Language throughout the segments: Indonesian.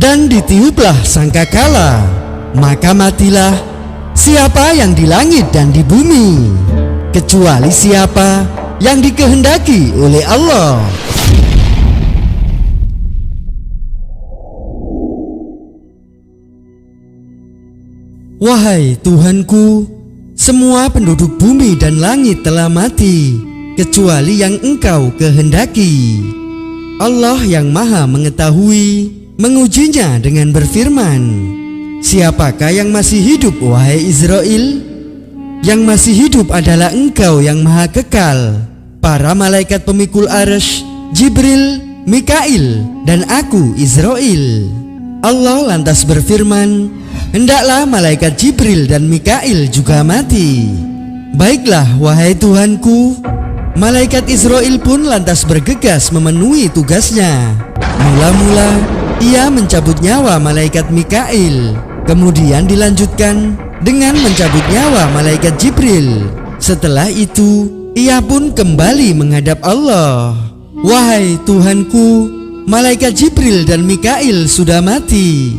Dan ditiuplah sangkakala, maka matilah siapa yang di langit dan di bumi, kecuali siapa yang dikehendaki oleh Allah. Wahai Tuhanku, semua penduduk bumi dan langit telah mati, kecuali yang Engkau kehendaki. Allah yang Maha Mengetahui mengujinya dengan berfirman, siapakah yang masih hidup, wahai Israel? Yang masih hidup adalah Engkau yang Maha Kekal, para malaikat pemikul arsy, Jibril, Mikail, dan aku Israel. Allah lantas berfirman, hendaklah malaikat Jibril dan Mikail juga mati. Baiklah, wahai Tuhanku. Malaikat Israel pun lantas bergegas memenuhi tugasnya. Mula-mula ia mencabut nyawa malaikat Mikail, kemudian dilanjutkan dengan mencabut nyawa malaikat Jibril. Setelah itu ia pun kembali menghadap Allah. Wahai Tuhanku, malaikat Jibril dan Mikail sudah mati.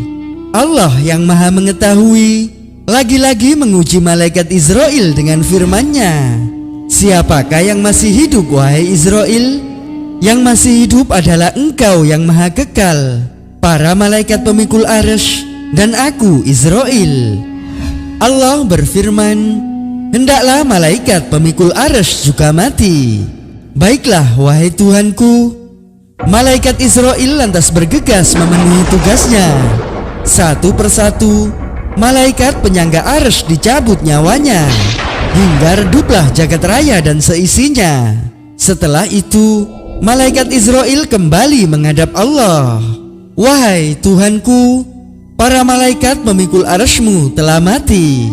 Allah yang Maha Mengetahui lagi-lagi menguji malaikat Israel dengan firman-Nya, siapakah yang masih hidup, wahai Israel? Yang masih hidup adalah Engkau yang Maha Kekal, para malaikat pemikul arsy, dan aku Israel. Allah berfirman, hendaklah malaikat pemikul arsy juga mati. Baiklah, wahai Tuhanku. Malaikat Israel lantas bergegas memenuhi tugasnya. Satu persatu malaikat penyangga arsy dicabut nyawanya, hingga reduplah jagat raya dan seisinya. Setelah itu malaikat Israel kembali menghadap Allah. Wahai Tuhanku, para malaikat pemikul arsy-Mu telah mati.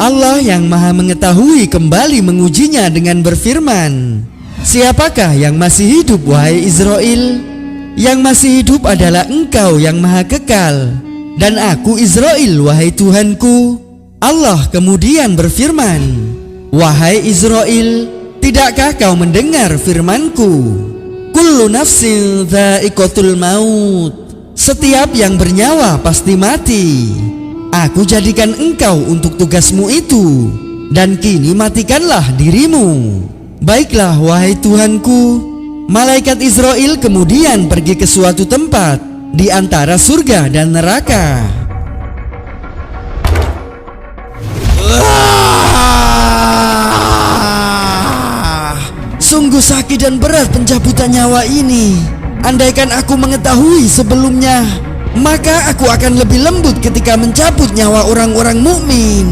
Allah yang Maha Mengetahui kembali mengujinya dengan berfirman, siapakah yang masih hidup, wahai Israel? Yang masih hidup adalah Engkau yang Maha Kekal, dan aku Israel, wahai Tuhanku. Allah kemudian berfirman, wahai Israel, tidakkah kau mendengar firman-Ku? Kullu nafsin dha'iqatul maut. Setiap yang bernyawa pasti mati. Aku jadikan engkau untuk tugasmu itu, dan kini matikanlah dirimu. Baiklah, wahai Tuhanku. Malaikat Israel kemudian pergi ke suatu tempat di antara surga dan neraka. Sungguh sakit dan berat pencabutan nyawa ini. Andaikan aku mengetahui sebelumnya, maka aku akan lebih lembut ketika mencabut nyawa orang-orang mukmin.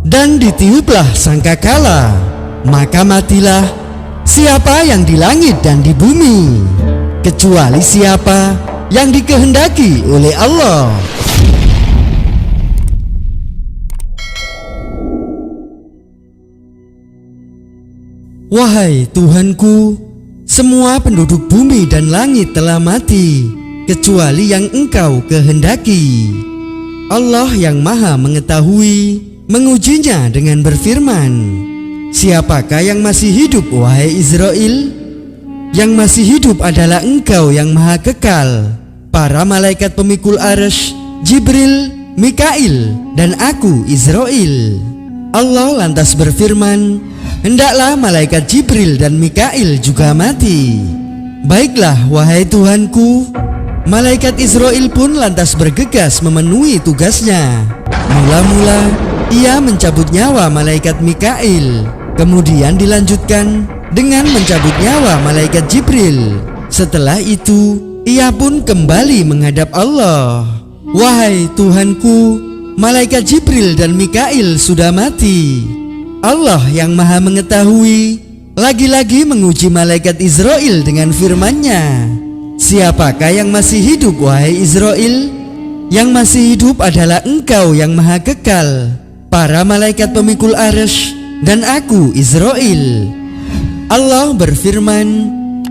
Dan ditiuplah sangkakala, maka matilah siapa yang di langit dan di bumi, kecuali siapa yang dikehendaki oleh Allah. Wahai Tuhanku, semua penduduk bumi dan langit telah mati, kecuali yang Engkau kehendaki. Allah yang Maha Mengetahui mengujinya dengan berfirman, siapakah yang masih hidup, wahai Israel? Yang masih hidup adalah Engkau yang Maha Kekal, para malaikat pemikul arsy, Jibril, Mikail, dan aku Israel. Allah lantas berfirman, hendaklah malaikat Jibril dan Mikail juga mati. Baiklah, wahai Tuhanku. Malaikat Israel pun lantas bergegas memenuhi tugasnya. Mula-mula ia mencabut nyawa malaikat Mikail, kemudian dilanjutkan dengan mencabut nyawa malaikat Jibril. Setelah itu ia pun kembali menghadap Allah. Wahai Tuhanku, malaikat Jibril dan Mikail sudah mati. Allah yang Maha Mengetahui lagi-lagi menguji malaikat Israel dengan firman-Nya, siapakah yang masih hidup, wahai Israel? Yang masih hidup adalah Engkau yang Maha Kekal, para malaikat pemikul arsy, dan aku Israel. Allah berfirman,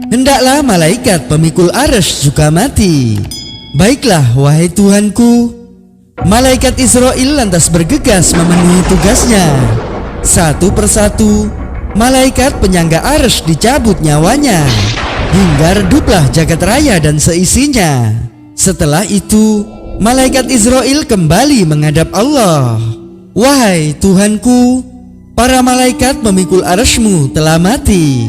hendaklah malaikat pemikul arsy juga mati. Baiklah, wahai Tuhanku. Malaikat Israel lantas bergegas memenuhi tugasnya. Satu persatu, malaikat penyangga Arsy dicabut nyawanya, hingga reduplah jagat raya dan seisinya. Setelah itu, malaikat Israel kembali menghadap Allah. Wahai Tuhanku, para malaikat memikul Arsy-Mu telah mati.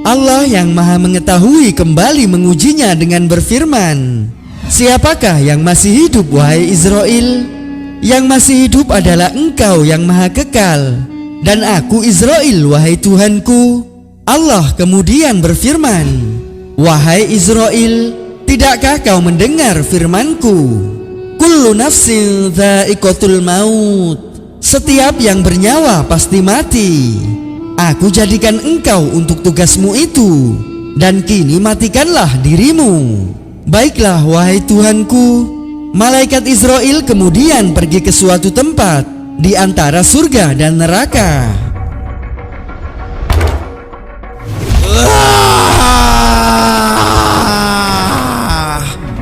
Allah yang maha mengetahui kembali mengujinya dengan berfirman, siapakah yang masih hidup wahai Israel? Yang masih hidup adalah Engkau yang maha kekal, dan aku Israel wahai Tuhanku. Allah kemudian berfirman, wahai Israel, tidakkah kau mendengar firmanku? Kullu nafsin dha'iqatul maut. Setiap yang bernyawa pasti mati. Aku jadikan engkau untuk tugasmu itu, dan kini matikanlah dirimu. Baiklah wahai Tuhanku. Malaikat Israel kemudian pergi ke suatu tempat di antara surga dan neraka.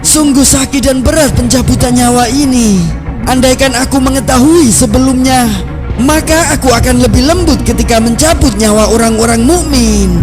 Sungguh sakit dan berat pencabutan nyawa ini. Andaikan aku mengetahui sebelumnya, maka aku akan lebih lembut ketika mencabut nyawa orang-orang mukmin.